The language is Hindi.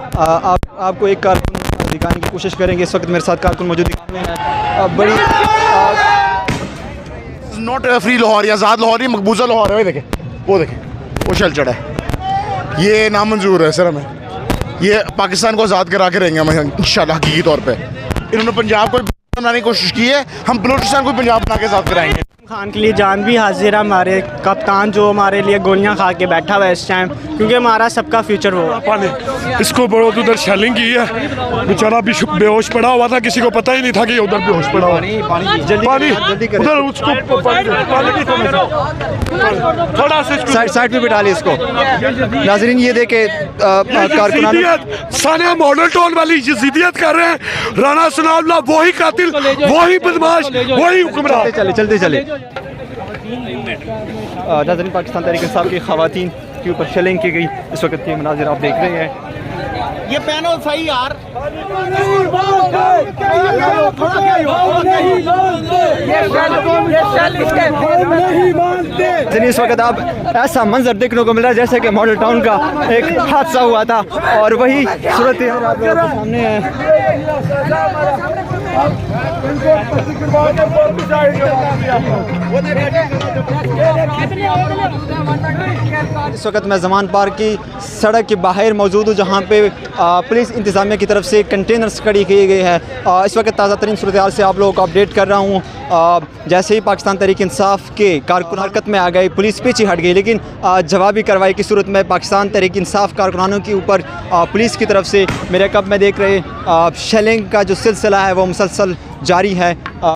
आपको एक कारकुन दिखाने की कोशिश करेंगे। इस वक्त मेरे साथ कारकुन मौजूद है। बड़ी नॉट फ्री लाहौर या आज़ाद लाहौर, ये मकबूजा लाहौर है। वो देखें वो शल चढ़ा है। ये नामंजूर है सर, हमें ये पाकिस्तान को आज़ाद करा के रहेंगे हम इंशाल्लाह हकीकी तौर पे। इन्होंने पंजाब को बनाने की कोशिश की है, हम बलूचिस्तान को पंजाब बना के आज़ाद कराएंगे। खान के लिए जान भी हाजिर है। हमारे कप्तान जो हमारे लिए गोलियां खा के बैठा हुआ है इस टाइम, क्योंकि हमारा सबका फ्यूचर होगा। पानी इसको बहुत उधर शेलिंग की है, बेचारा भी बेहोश पड़ा हुआ था, किसी को पता ही नहीं था कि उधर बेहोश पड़ा हुआ। पानी उधर उसको थोड़ा सा साइड पे बिठा लिया इसको। नाज़रीन ये देखे कारकुनान सानिया मॉडल टाउन वाली जिद्दियत कर रहे हैं। राणा सनाउल्लाह वही कातिल, वही बदमाश, वही हुक्मरान। चलते चले। नाज़रीन पाकिस्तान तहरीक इंसाफ की ख़वातीन के ऊपर शेलिंग की गई। इस वक्त के मनाज़िर आप देख रहे हैं। ये पहनो सही यार। इस वक्त आप ऐसा मंजर देखने को मिल रहा है जैसे कि मॉडल टाउन का एक हादसा हुआ था, और वही सूरत आप लोगों के सामने है। इस वक्त मैं ज़मान पार्क की सड़क के बाहर मौजूद हूँ, जहाँ पे पुलिस इंतज़ामिया की तरफ से कंटेनर्स खड़ी किए गए हैं। इस वक्त ताज़ा तरीन सूरत हाल से आप लोगों को अपडेट कर रहा हूँ। जैसे ही पाकिस्तान तहरीक इंसाफ के कारकुन हरकत में आ गए, पुलिस पीछे हट गई, लेकिन जवाबी कार्रवाई की सूरत में पाकिस्तान तहरीक इंसाफ कारकुनानों के ऊपर पुलिस की तरफ से मेरे कब में देख रहे शेलिंग का जो सिलसिला है वो मुसलसल जारी है।